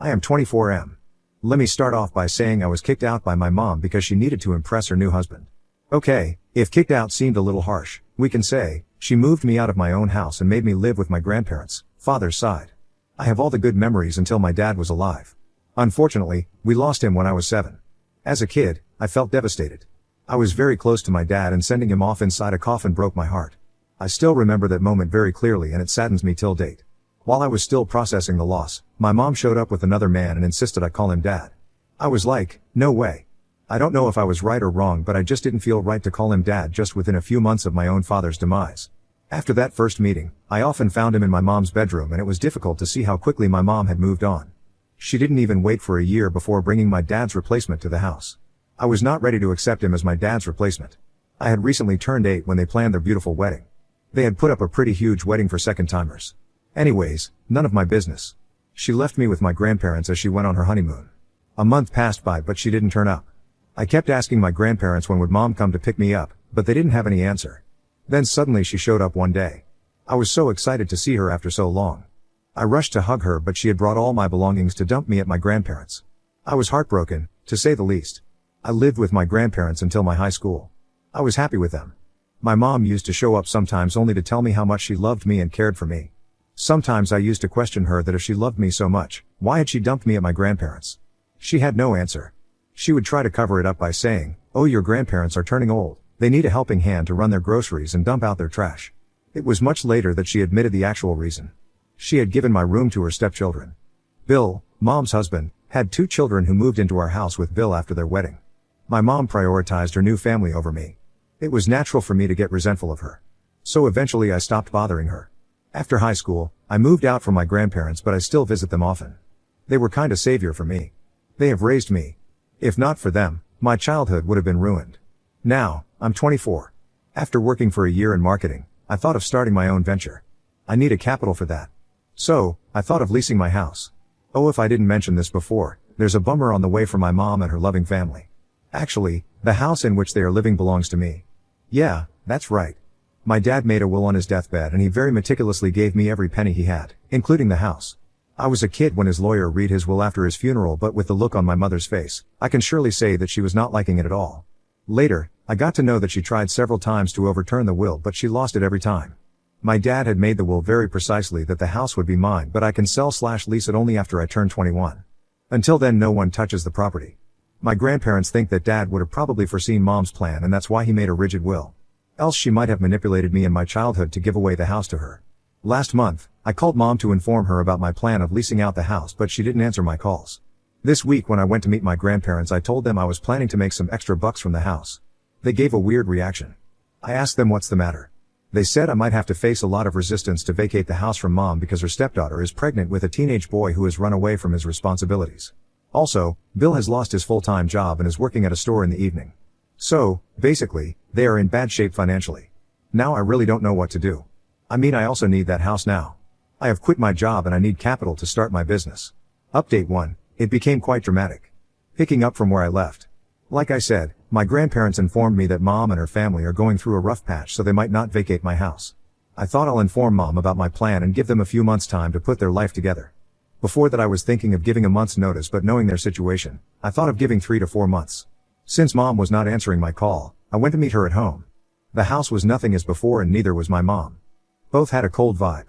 I am 24M. Let me start off by saying I was kicked out by my mom because she needed to impress her new husband. Okay, if kicked out seemed a little harsh, we can say, she moved me out of my own house and made me live with my grandparents, father's side. I have all the good memories until my dad was alive. Unfortunately, we lost him when I was 7. As a kid, I felt devastated. I was very close to my dad and sending him off inside a coffin broke my heart. I still remember that moment very clearly and it saddens me till date. While I was still processing the loss, my mom showed up with another man and insisted I call him dad. I was like, no way. I don't know if I was right or wrong, but I just didn't feel right to call him dad just within a few months of my own father's demise. After that first meeting, I often found him in my mom's bedroom and it was difficult to see how quickly my mom had moved on. She didn't even wait for a year before bringing my dad's replacement to the house. I was not ready to accept him as my dad's replacement. I had recently turned 8 when they planned their beautiful wedding. They had put up a pretty huge wedding for second-timers. Anyways, none of my business. She left me with my grandparents as she went on her honeymoon. A month passed by but she didn't turn up. I kept asking my grandparents when would mom come to pick me up, but they didn't have any answer. Then suddenly she showed up one day. I was so excited to see her after so long. I rushed to hug her but she had brought all my belongings to dump me at my grandparents'. I was heartbroken, to say the least. I lived with my grandparents until my high school. I was happy with them. My mom used to show up sometimes only to tell me how much she loved me and cared for me. Sometimes I used to question her that if she loved me so much, why had she dumped me at my grandparents'? She had no answer. She would try to cover it up by saying, oh, your grandparents are turning old, they need a helping hand to run their groceries and dump out their trash. It was much later that she admitted the actual reason. She had given my room to her stepchildren. Bill, mom's husband, had 2 children who moved into our house with Bill after their wedding. My mom prioritized her new family over me. It was natural for me to get resentful of her. So eventually I stopped bothering her. After high school, I moved out from my grandparents but I still visit them often. They were kinda savior for me. They have raised me. If not for them, my childhood would have been ruined. Now, I'm 24. After working for a year in marketing, I thought of starting my own venture. I need a capital for that. So, I thought of leasing my house. Oh, if I didn't mention this before, there's a bummer on the way for my mom and her loving family. Actually, the house in which they are living belongs to me. Yeah, that's right. My dad made a will on his deathbed and he very meticulously gave me every penny he had, including the house. I was a kid when his lawyer read his will after his funeral, but with the look on my mother's face, I can surely say that she was not liking it at all. Later, I got to know that she tried several times to overturn the will but she lost it every time. My dad had made the will very precisely that the house would be mine but I can sell/lease it only after I turn 21. Until then no one touches the property. My grandparents think that dad would have probably foreseen mom's plan and that's why he made a rigid will. Else she might have manipulated me in my childhood to give away the house to her. Last month, I called mom to inform her about my plan of leasing out the house but she didn't answer my calls. This week when I went to meet my grandparents I told them I was planning to make some extra bucks from the house. They gave a weird reaction. I asked them what's the matter. They said I might have to face a lot of resistance to vacate the house from mom because her stepdaughter is pregnant with a teenage boy who has run away from his responsibilities. Also, Bill has lost his full-time job and is working at a store in the evening. So, basically, they are in bad shape financially. Now I really don't know what to do. I mean I also need that house now. I have quit my job and I need capital to start my business. Update 1, it became quite dramatic. Picking up from where I left. Like I said, my grandparents informed me that mom and her family are going through a rough patch so they might not vacate my house. I thought I'll inform mom about my plan and give them a few months' time to put their life together. Before that I was thinking of giving a month's notice but knowing their situation, I thought of giving 3 to 4 months. Since mom was not answering my call, I went to meet her at home. The house was nothing as before and neither was my mom. Both had a cold vibe.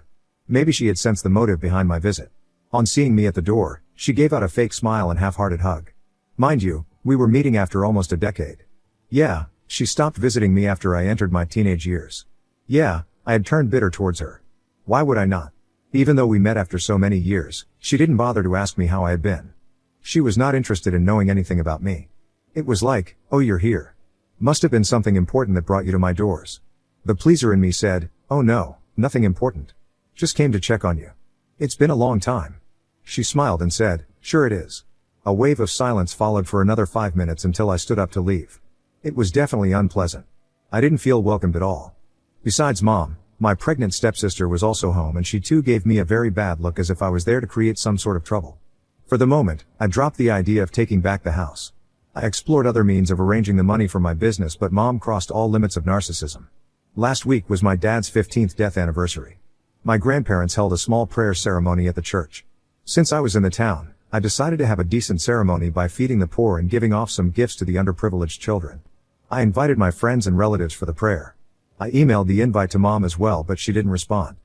Maybe she had sensed the motive behind my visit. On seeing me at the door, she gave out a fake smile and half-hearted hug. Mind you, we were meeting after almost a decade. Yeah, she stopped visiting me after I entered my teenage years. Yeah, I had turned bitter towards her. Why would I not? Even though we met after so many years, she didn't bother to ask me how I had been. She was not interested in knowing anything about me. It was like, oh, you're here. Must have been something important that brought you to my doors. The pleaser in me said, oh no, nothing important. Just came to check on you. It's been a long time. She smiled and said, sure it is. A wave of silence followed for another 5 minutes until I stood up to leave. It was definitely unpleasant. I didn't feel welcomed at all. Besides mom, my pregnant stepsister was also home and she too gave me a very bad look as if I was there to create some sort of trouble. For the moment, I dropped the idea of taking back the house. I explored other means of arranging the money for my business but mom crossed all limits of narcissism. Last week was my dad's 15th death anniversary. My grandparents held a small prayer ceremony at the church. Since I was in the town, I decided to have a decent ceremony by feeding the poor and giving off some gifts to the underprivileged children. I invited my friends and relatives for the prayer. I emailed the invite to Mom as well, but she didn't respond.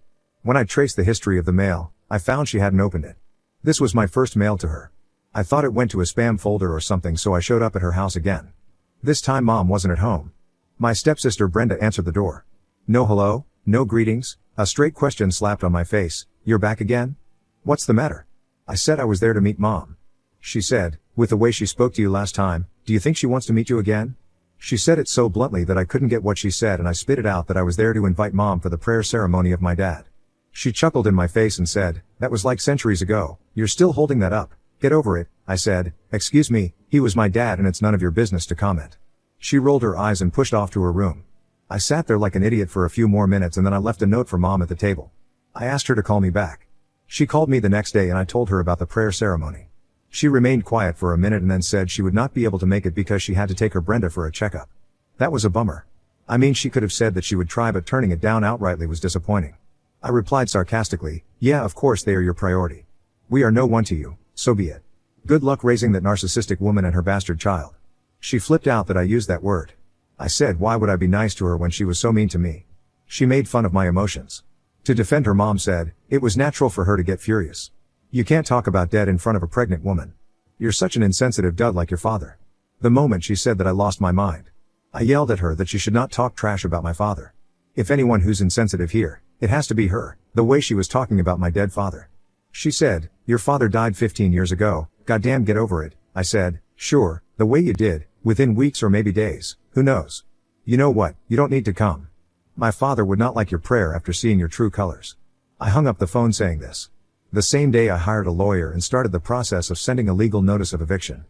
When I traced the history of the mail, I found she hadn't opened it. This was my first mail to her. I thought it went to a spam folder or something, so I showed up at her house again. This time Mom wasn't at home. My stepsister Brenda answered the door. No hello, no greetings, a straight question slapped on my face. You're back again? What's the matter? I said I was there to meet Mom. She said, with the way she spoke to you last time, do you think she wants to meet you again? She said it so bluntly that I couldn't get what she said, and I spit it out that I was there to invite Mom for the prayer ceremony of my dad. She chuckled in my face and said, that was like centuries ago, you're still holding that up. Get over it, I said. Excuse me, he was my dad and it's none of your business to comment. She rolled her eyes and pushed off to her room. I sat there like an idiot for a few more minutes and then I left a note for Mom at the table. I asked her to call me back. She called me the next day and I told her about the prayer ceremony. She remained quiet for a minute and then said she would not be able to make it because she had to take her Brenda for a checkup. That was a bummer. I mean, she could have said that she would try, but turning it down outrightly was disappointing. I replied sarcastically, yeah, of course they are your priority. We are no one to you, so be it. Good luck raising that narcissistic woman and her bastard child. She flipped out that I used that word. I said why would I be nice to her when she was so mean to me? She made fun of my emotions. To defend her, Mom said, it was natural for her to get furious. You can't talk about dead in front of a pregnant woman. You're such an insensitive dud like your father. The moment she said that I lost my mind. I yelled at her that she should not talk trash about my father. If anyone who's insensitive here, it has to be her, the way she was talking about my dead father. She said, your father died 15 years ago, goddamn get over it. I said, sure, the way you did, within weeks or maybe days, who knows? You know what, you don't need to come. My father would not like your prayer after seeing your true colors. I hung up the phone saying this. The same day I hired a lawyer and started the process of sending a legal notice of eviction.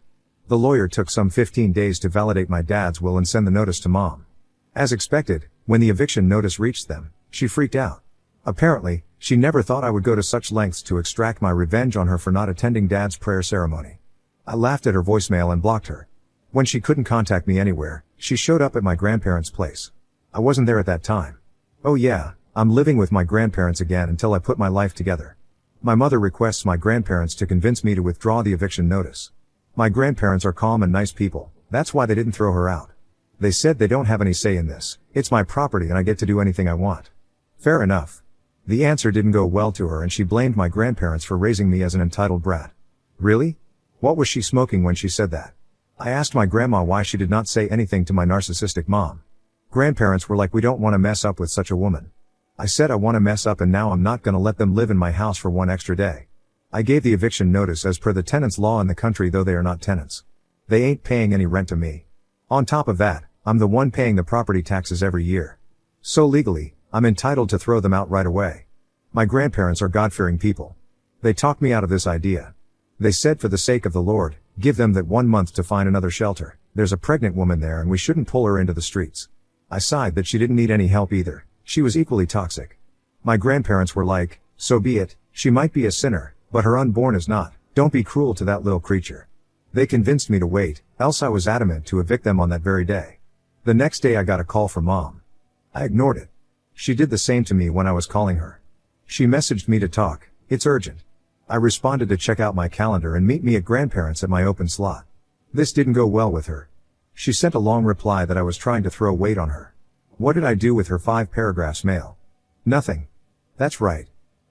The lawyer took some 15 days to validate my dad's will and send the notice to Mom. As expected, when the eviction notice reached them, she freaked out. Apparently, she never thought I would go to such lengths to extract my revenge on her for not attending Dad's prayer ceremony. I laughed at her voicemail and blocked her. When she couldn't contact me anywhere, she showed up at my grandparents' place. I wasn't there at that time. Oh yeah, I'm living with my grandparents again until I put my life together. My mother requests my grandparents to convince me to withdraw the eviction notice. My grandparents are calm and nice people, that's why they didn't throw her out. They said they don't have any say in this, it's my property and I get to do anything I want. Fair enough. The answer didn't go well to her and she blamed my grandparents for raising me as an entitled brat. Really? What was she smoking when she said that? I asked my grandma why she did not say anything to my narcissistic mom. Grandparents were like, we don't want to mess up with such a woman. I said I want to mess up and now I'm not gonna let them live in my house for one extra day. I gave the eviction notice as per the tenants law in the country, though they are not tenants. They ain't paying any rent to me. On top of that, I'm the one paying the property taxes every year. So legally, I'm entitled to throw them out right away. My grandparents are God-fearing people. They talked me out of this idea. They said for the sake of the Lord, give them that 1 month to find another shelter. There's a pregnant woman there and we shouldn't pull her into the streets. I sighed that she didn't need any help either. She was equally toxic. My grandparents were like, so be it, she might be a sinner, but her unborn is not. Don't be cruel to that little creature. They convinced me to wait, else I was adamant to evict them on that very day. The next day I got a call from Mom. I ignored it. She did the same to me when I was calling her. She messaged me to talk, it's urgent. I responded to check out my calendar and meet me at grandparents at my open slot. This didn't go well with her. She sent a long reply that I was trying to throw weight on her. What did I do with her 5 paragraphs mail? Nothing. That's right.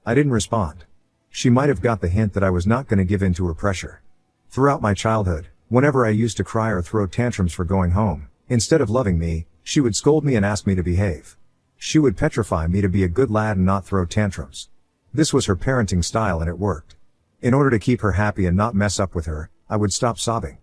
I didn't respond. She might have got the hint that I was not going to give in to her pressure. Throughout my childhood, whenever I used to cry or throw tantrums for going home, instead of loving me, she would scold me and ask me to behave. She would petrify me to be a good lad and not throw tantrums. This was her parenting style and it worked. In order to keep her happy and not mess up with her, I would stop sobbing.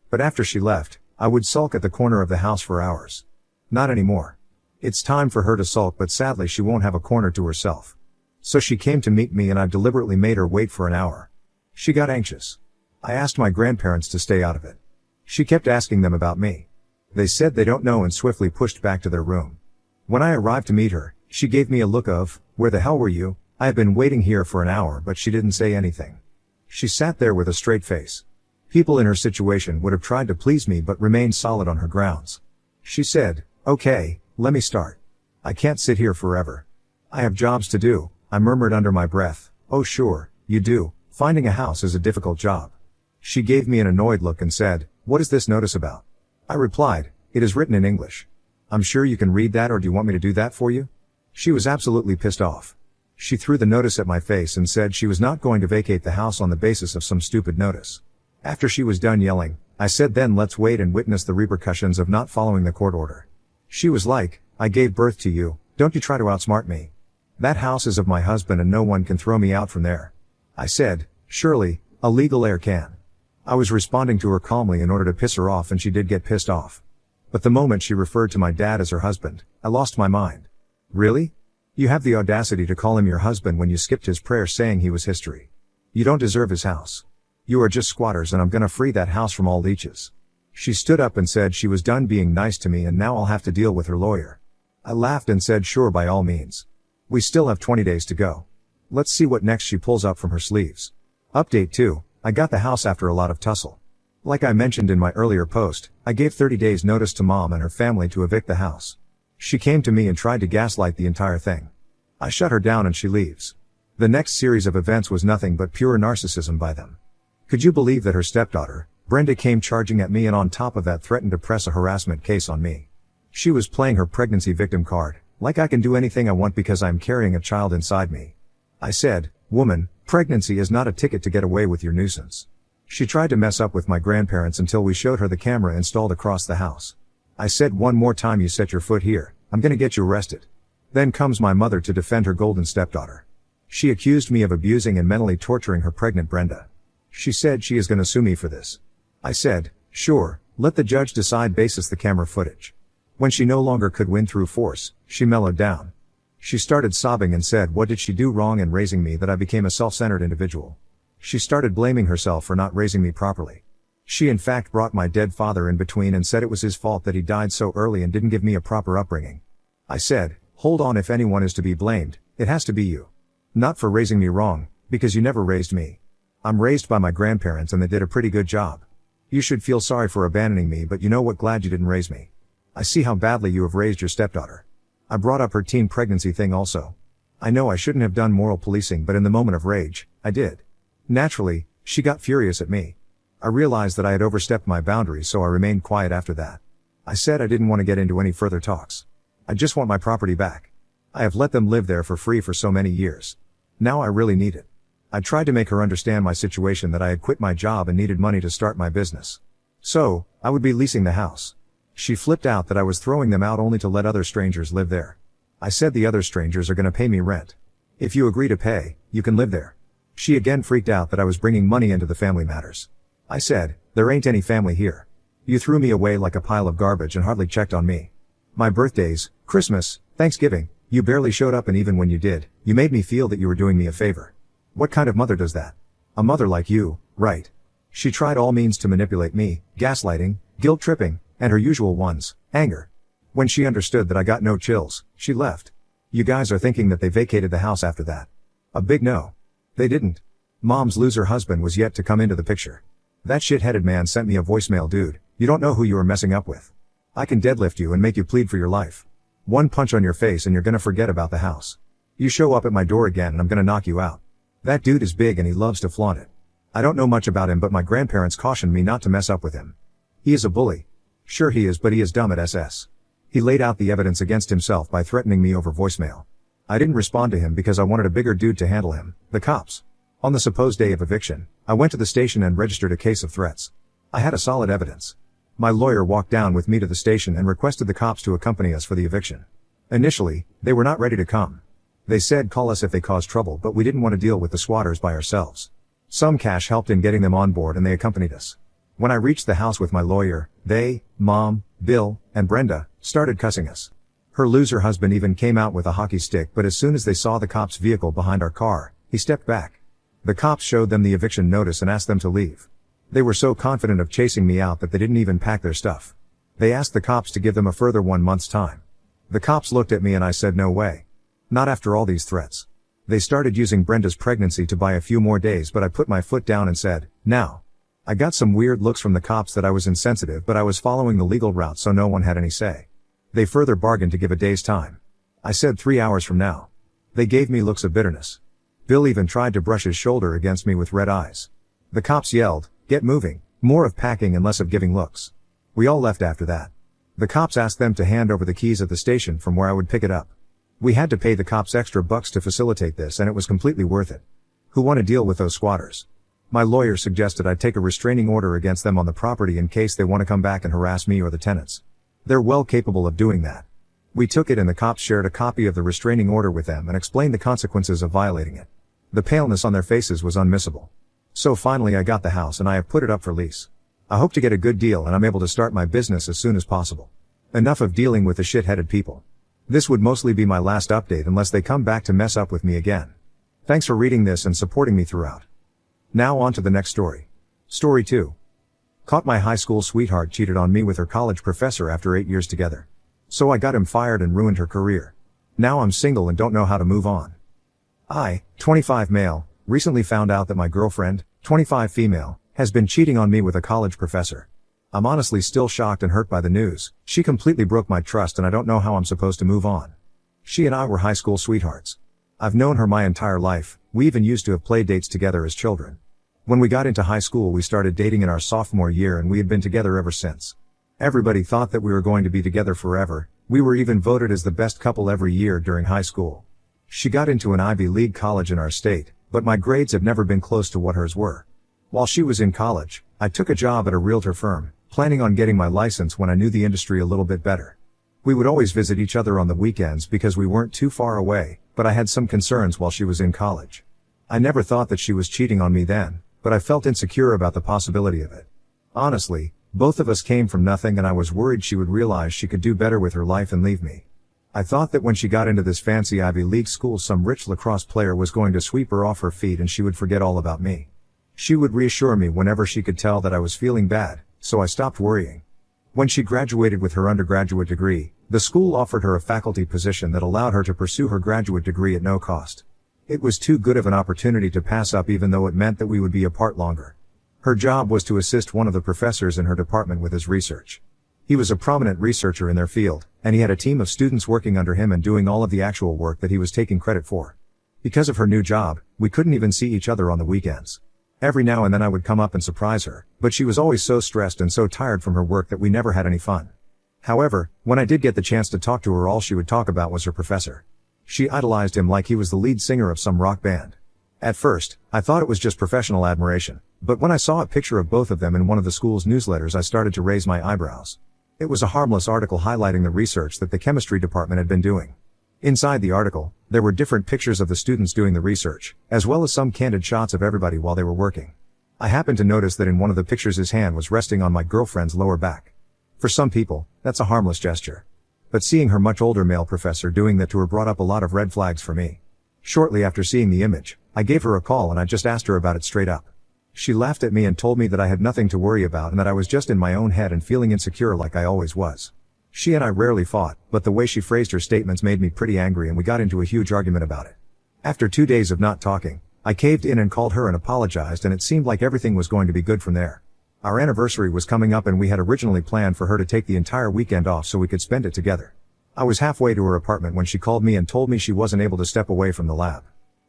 But after she left, I would sulk at the corner of the house for hours. Not anymore. It's time for her to sulk, but sadly she won't have a corner to herself. So she came to meet me and I deliberately made her wait for an hour. She got anxious. I asked my grandparents to stay out of it. She kept asking them about me. They said they don't know and swiftly pushed back to their room. When I arrived to meet her, she gave me a look of, where the hell were you? I have been waiting here for an hour, but she didn't say anything. She sat there with a straight face. People in her situation would have tried to please me but remained solid on her grounds. She said, okay, let me start. I can't sit here forever. I have jobs to do, I murmured under my breath. Oh sure, you do, Finding a house is a difficult job. She gave me an annoyed look and said, "What is this notice about?" I replied, "It is written in English. I'm sure you can read that, or do you want me to do that for you?" She was absolutely pissed off. She threw the notice at my face and said she was not going to vacate the house on the basis of some stupid notice. After she was done yelling, I said, "Then let's wait and witness the repercussions of not following the court order." She was like, "I gave birth to you, don't you try to outsmart me. That house is of my husband and no one can throw me out from there." I said, "Surely, a legal heir can." I was responding to her calmly in order to piss her off, and she did get pissed off. But the moment she referred to my dad as her husband, I lost my mind. Really? You have the audacity to call him your husband when you skipped his prayer saying he was history. You don't deserve his house. You are just squatters, and I'm gonna free that house from all leeches. She stood up and said she was done being nice to me and now I'll have to deal with her lawyer. I laughed and said, "Sure, by all means. We still have 20 days to go. Let's see what next she pulls up from her sleeves." Update 2. I got the house after a lot of tussle. Like I mentioned in my earlier post, I gave 30 days notice to mom and her family to evict the house. She came to me and tried to gaslight the entire thing. I shut her down and she leaves. The next series of events was nothing but pure narcissism by them. Could you believe that her stepdaughter, Brenda, came charging at me and on top of that threatened to press a harassment case on me? She was playing her pregnancy victim card, like I can do anything I want because I'm carrying a child inside me. I said, "Woman, pregnancy is not a ticket to get away with your nuisance." She tried to mess up with my grandparents until we showed her the camera installed across the house. I said, "One more time you set your foot here, I'm gonna get you arrested." Then comes my mother to defend her golden stepdaughter. She accused me of abusing and mentally torturing her pregnant Brenda. She said she is gonna sue me for this. I said, "Sure, let the judge decide basis the camera footage." When she no longer could win through force, she mellowed down. She started sobbing and said what did she do wrong in raising me that I became a self-centered individual. She started blaming herself for not raising me properly. She in fact brought my dead father in between and said it was his fault that he died so early and didn't give me a proper upbringing. I said, "Hold on, if anyone is to be blamed, it has to be you. Not for raising me wrong, because you never raised me. I'm raised by my grandparents and they did a pretty good job. You should feel sorry for abandoning me, but you know what, glad you didn't raise me. I see how badly you have raised your stepdaughter." I brought up her teen pregnancy thing also. I know I shouldn't have done moral policing, but in the moment of rage, I did. Naturally, she got furious at me. I realized that I had overstepped my boundaries, so I remained quiet after that. I said I didn't want to get into any further talks. I just want my property back. I have let them live there for free for so many years. Now I really need it. I tried to make her understand my situation, that I had quit my job and needed money to start my business. So, I would be leasing the house. She flipped out that I was throwing them out only to let other strangers live there. I said the other strangers are gonna pay me rent. If you agree to pay, you can live there. She again freaked out that I was bringing money into the family matters. I said, "There ain't any family here. You threw me away like a pile of garbage and hardly checked on me. My birthdays, Christmas, Thanksgiving, you barely showed up, and even when you did, you made me feel that you were doing me a favor. What kind of mother does that? A mother like you, right?" She tried all means to manipulate me, gaslighting, guilt tripping, and her usual ones, anger. When she understood that I got no chills, she left. You guys are thinking that they vacated the house after that. A big no. They didn't. Mom's loser husband was yet to come into the picture. That shit-headed man sent me a voicemail, "Dude, you don't know who you are messing up with. I can deadlift you and make you plead for your life. One punch on your face and you're gonna forget about the house. You show up at my door again and I'm gonna knock you out." That dude is big and he loves to flaunt it. I don't know much about him, but my grandparents cautioned me not to mess up with him. He is a bully. Sure he is, but he is dumb at SS. He laid out the evidence against himself by threatening me over voicemail. I didn't respond to him because I wanted a bigger dude to handle him, the cops. On the supposed day of eviction, I went to the station and registered a case of threats. I had a solid evidence. My lawyer walked down with me to the station and requested the cops to accompany us for the eviction. Initially, they were not ready to come. They said call us if they caused trouble, but we didn't want to deal with the squatters by ourselves. Some cash helped in getting them on board and they accompanied us. When I reached the house with my lawyer, they, Mom, Bill, and Brenda, started cussing us. Her loser husband even came out with a hockey stick, but as soon as they saw the cops' vehicle behind our car, he stepped back. The cops showed them the eviction notice and asked them to leave. They were so confident of chasing me out that they didn't even pack their stuff. They asked the cops to give them a further 1 month's time. The cops looked at me and I said no way. Not after all these threats. They started using Brenda's pregnancy to buy a few more days, but I put my foot down and said, "Now." I got some weird looks from the cops that I was insensitive, but I was following the legal route so no one had any say. They further bargained to give a day's time. I said 3 hours from now. They gave me looks of bitterness. Bill even tried to brush his shoulder against me with red eyes. The cops yelled, "Get moving," more of packing and less of giving looks. We all left after that. The cops asked them to hand over the keys at the station from where I would pick it up. We had to pay the cops extra bucks to facilitate this, and it was completely worth it. Who want to deal with those squatters? My lawyer suggested I take a restraining order against them on the property in case they want to come back and harass me or the tenants. They're well capable of doing that. We took it and the cops shared a copy of the restraining order with them and explained the consequences of violating it. The paleness on their faces was unmissable. So finally I got the house and I have put it up for lease. I hope to get a good deal and I'm able to start my business as soon as possible. Enough of dealing with the shit-headed people. This would mostly be my last update unless they come back to mess up with me again. Thanks for reading this and supporting me throughout. Now on to the next story. Story 2. Caught my high school sweetheart cheated on me with her college professor after 8 years together. So I got him fired and ruined her career. Now I'm single and don't know how to move on. I, 25 male, recently found out that my girlfriend, 25 female, has been cheating on me with a college professor. I'm honestly still shocked and hurt by the news. She completely broke my trust and I don't know how I'm supposed to move on. She and I were high school sweethearts. I've known her my entire life, we even used to have play dates together as children. When we got into high school we started dating in our sophomore year and we had been together ever since. Everybody thought that we were going to be together forever, we were even voted as the best couple every year during high school. She got into an Ivy League college in our state, but my grades have never been close to what hers were. While she was in college, I took a job at a realtor firm, planning on getting my license when I knew the industry a little bit better. We would always visit each other on the weekends because we weren't too far away, but I had some concerns while she was in college. I never thought that she was cheating on me then, but I felt insecure about the possibility of it. Honestly, both of us came from nothing and I was worried she would realize she could do better with her life and leave me. I thought that when she got into this fancy Ivy League school some rich lacrosse player was going to sweep her off her feet and she would forget all about me. She would reassure me whenever she could tell that I was feeling bad, so I stopped worrying. When she graduated with her undergraduate degree, the school offered her a faculty position that allowed her to pursue her graduate degree at no cost. It was too good of an opportunity to pass up even though it meant that we would be apart longer. Her job was to assist one of the professors in her department with his research. He was a prominent researcher in their field, and he had a team of students working under him and doing all of the actual work that he was taking credit for. Because of her new job, we couldn't even see each other on the weekends. Every now and then I would come up and surprise her, but she was always so stressed and so tired from her work that we never had any fun. However, when I did get the chance to talk to her all she would talk about was her professor. She idolized him like he was the lead singer of some rock band. At first, I thought it was just professional admiration, but when I saw a picture of both of them in one of the school's newsletters I started to raise my eyebrows. It was a harmless article highlighting the research that the chemistry department had been doing. Inside the article, there were different pictures of the students doing the research, as well as some candid shots of everybody while they were working. I happened to notice that in one of the pictures his hand was resting on my girlfriend's lower back. For some people, that's a harmless gesture. But seeing her much older male professor doing that to her brought up a lot of red flags for me. Shortly after seeing the image, I gave her a call and I just asked her about it straight up. She laughed at me and told me that I had nothing to worry about and that I was just in my own head and feeling insecure like I always was. She and I rarely fought, but the way she phrased her statements made me pretty angry and we got into a huge argument about it. After 2 days of not talking, I caved in and called her and apologized and it seemed like everything was going to be good from there. Our anniversary was coming up and we had originally planned for her to take the entire weekend off so we could spend it together. I was halfway to her apartment when she called me and told me she wasn't able to step away from the lab.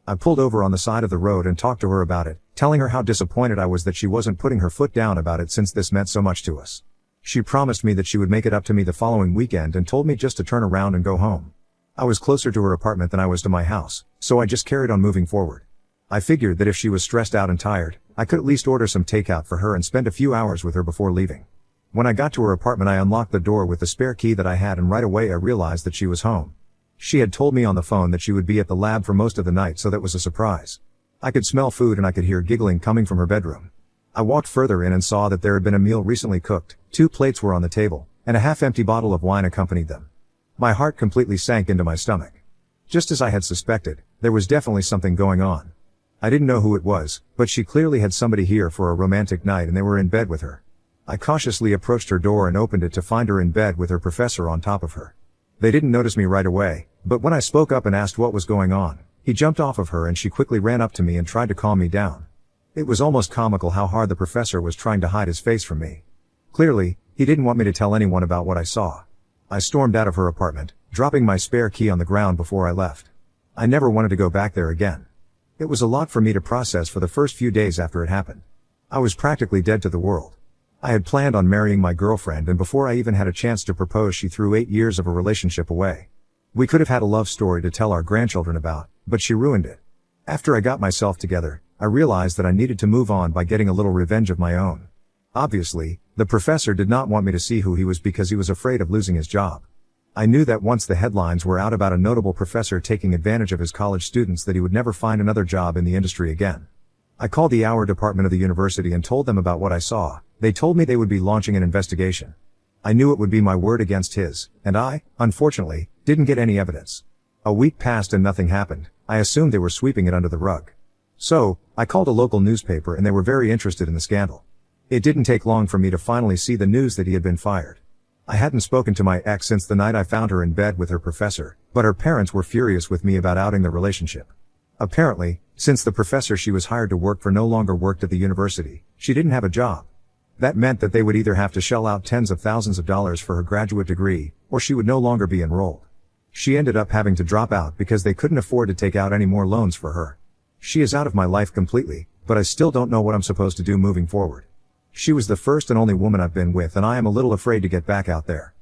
I pulled over on the side of the road and talked to her about it, telling her how disappointed I was that she wasn't putting her foot down about it since this meant so much to us. She promised me that she would make it up to me the following weekend and told me just to turn around and go home. I was closer to her apartment than I was to my house, so I just carried on moving forward. I figured that if she was stressed out and tired, I could at least order some takeout for her and spend a few hours with her before leaving. When I got to her apartment I unlocked the door with the spare key that I had and right away I realized that she was home. She had told me on the phone that she would be at the lab for most of the night, so that was a surprise. I could smell food and I could hear giggling coming from her bedroom. I walked further in and saw that there had been a meal recently cooked, 2 plates were on the table, and a half-empty bottle of wine accompanied them. My heart completely sank into my stomach. Just as I had suspected, there was definitely something going on. I didn't know who it was, but she clearly had somebody here for a romantic night and they were in bed with her. I cautiously approached her door and opened it to find her in bed with her professor on top of her. They didn't notice me right away, but when I spoke up and asked what was going on, he jumped off of her and she quickly ran up to me and tried to calm me down. It was almost comical how hard the professor was trying to hide his face from me. Clearly, he didn't want me to tell anyone about what I saw. I stormed out of her apartment, dropping my spare key on the ground before I left. I never wanted to go back there again. It was a lot for me to process for the first few days after it happened. I was practically dead to the world. I had planned on marrying my girlfriend, and before I even had a chance to propose, she threw 8 years of a relationship away. We could have had a love story to tell our grandchildren about, but she ruined it. After I got myself together, I realized that I needed to move on by getting a little revenge of my own. Obviously, the professor did not want me to see who he was because he was afraid of losing his job. I knew that once the headlines were out about a notable professor taking advantage of his college students, that he would never find another job in the industry again. I called the hour department of the university and told them about what I saw. They told me they would be launching an investigation. I knew it would be my word against his, and I, unfortunately, didn't get any evidence. A week passed and nothing happened. I assumed they were sweeping it under the rug. So, I called a local newspaper and they were very interested in the scandal. It didn't take long for me to finally see the news that he had been fired. I hadn't spoken to my ex since the night I found her in bed with her professor, but her parents were furious with me about outing their relationship. Apparently, since the professor she was hired to work for no longer worked at the university, she didn't have a job. That meant that they would either have to shell out tens of thousands of dollars for her graduate degree, or she would no longer be enrolled. She ended up having to drop out because they couldn't afford to take out any more loans for her. She is out of my life completely, but I still don't know what I'm supposed to do moving forward. She was the first and only woman I've been with, and I am a little afraid to get back out there.